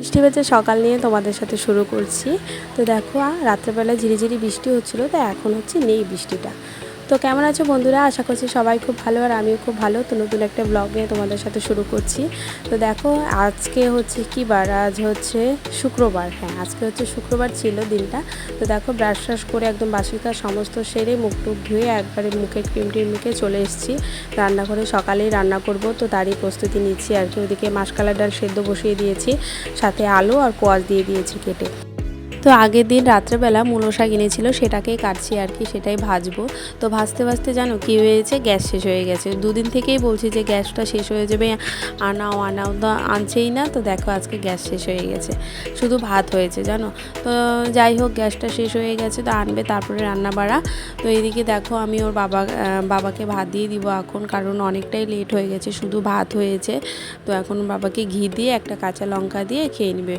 বৃষ্টি ভেজা সকাল নিয়ে তোমাদের সাথে শুরু করছি। তো দেখো রাত্রেবেলা ঝিরিঝিরি বৃষ্টি হচ্ছিল, তো এখন হচ্ছে নেই বৃষ্টিটা। তো কেমন আছো বন্ধুরা? আশা করছি সবাই খুব ভালো, আর আমিও খুব ভালো। তো নতুন একটা ব্লগ নিয়ে তোমাদের সাথে শুরু করছি। তো দেখো আজকে হচ্ছে কি বার? আজ হচ্ছে শুক্রবার। হ্যাঁ, আজকে হচ্ছে শুক্রবার ছিল দিনটা। তো দেখো ব্রাশ ট্রাশ করে একদম বাসি কাজ সমস্ত সেরে মুখ টুক ধুয়ে একবারে মুখে ক্রিম টিম মুখে চলে এসেছি রান্নাঘরে। সকালেই রান্না করব, তো তারই প্রস্তুতি নিচ্ছি আর কি। ওদিকে মাসকালার ডাল সেদ্ধ বসিয়ে দিয়েছি, সাথে আলু আর কোয়াশ দিয়ে দিয়েছি কেটে। তো আগের দিন রাত্রেবেলা মূলো শাক এনেছিল, সেটাকেই কাটছি আর কি, সেটাই ভাজবো। তো ভাজতে ভাজতে জানো কী হয়েছে, গ্যাস শেষ হয়ে গেছে। দুদিন থেকেই বলছি যে গ্যাসটা শেষ হয়ে যাবে, আনাও আনাও, তো আনছেই না। তো দেখো আজকে গ্যাস শেষ হয়ে গেছে, শুধু ভাত হয়েছে জানো। তো যাই হোক, গ্যাসটা শেষ হয়ে গেছে, তো আনবে তারপরে রান্না বাড়া। তো এদিকে দেখো আমি ওর বাবাকে ভাত দিয়ে দিব এখন, কারণ অনেকটাই লেট হয়ে গেছে, শুধু ভাত হয়েছে। তো এখন বাবাকে ঘি দিয়ে একটা কাঁচা লঙ্কা দিয়ে খেয়ে নেবে।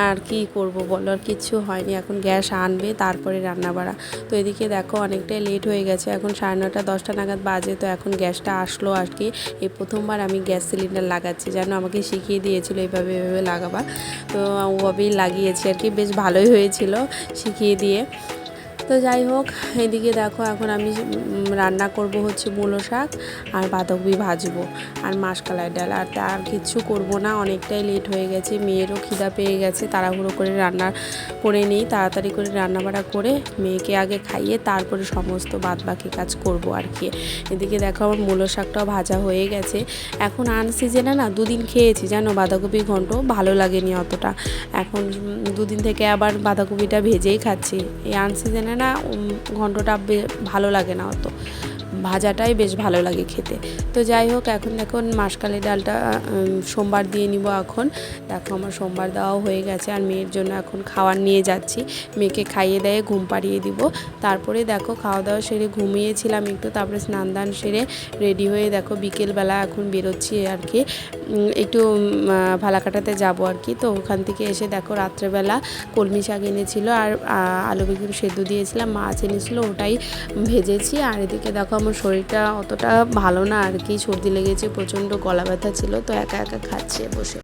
আর কি করব বলো, আর কিচ্ছু হয়নি। এখন গ্যাস আনবে তারপরে রান্না বাড়া। তো এদিকে দেখো অনেকটাই লেট হয়ে গেছে, এখন 9:30 10টা নাগাদ বাজে। তো এখন গ্যাসটা আসলো আর কি। এই প্রথমবার আমি গ্যাস সিলিন্ডার লাগাচ্ছি, যেন আমাকে শিখিয়ে দিয়েছিল এইভাবে এভাবে লাগাবা। তো ওভাবেই লাগিয়েছি আর কি, বেশ ভালোই হয়েছিল শিখিয়ে দিয়ে। তো যাই হোক, এদিকে দেখো এখন আমি রান্না করব হচ্ছে মূলো শাক আর বাঁধাকপি ভাজবো আর মাসকলাই ডাল। আর কিচ্ছু করব না, অনেকটাই লেট হয়ে গেছে, মেয়েরও খিদা পেয়ে গেছে। তাড়াহুড়ো করে রান্না করে নিই, তাড়াতাড়ি করে রান্নাবাড়া করে মেয়েকে আগে খাইয়ে তারপরে সমস্ত বাদবাকি কাজ করব আর কি। এদিকে দেখো আমার মূলো শাকটাও ভাজা হয়ে গেছে। এখন আনসিজনে না দুদিন খেয়েছি জানো বাঁধাকপি ঘন্ট, ভালো লাগেনি অতটা। এখন দুদিন থেকে আবার বাঁধাকপিটা ভেজেই খাচ্ছি। এই আনসিজনে না ঘন্টটা ভালো লাগে না অত, ভাজাটাই বেশ ভালো লাগে খেতে। তো যাই হোক, এখন দেখুন মাসকালের ডালটা সোমবার দিয়ে নিব এখন। দেখো আমার সোমবার দেওয়াও হয়ে গেছে, আর মেয়ের জন্য এখন খাবার নিয়ে যাচ্ছি। মেয়েকে খাইয়ে দেয়ে ঘুম পাড়িয়ে দিব। তারপরে দেখো খাওয়া দাওয়া সেরে ঘুমিয়েছিলাম একটু, তারপরে স্নান দান সেরে রেডি হয়ে দেখো বিকেলবেলা এখন বেরোচ্ছি আর কি, একটু ফালাকাটাতে যাব আর কি। তো ওখান থেকে এসে দেখো রাত্রেবেলা কলমি শাক এনেছিল আর আলু বেগুন সেদ্ধ দিয়েছিলাম, মাছ এনেছিল, ওটাই ভেজেছি। আর এদিকে দেখো আমার শরীরটা অতটা ভালো না আর কি, সর্দি লেগেছে, প্রচণ্ড গলা ব্যথা ছিল, তো একা একা খাচ্ছি বসে।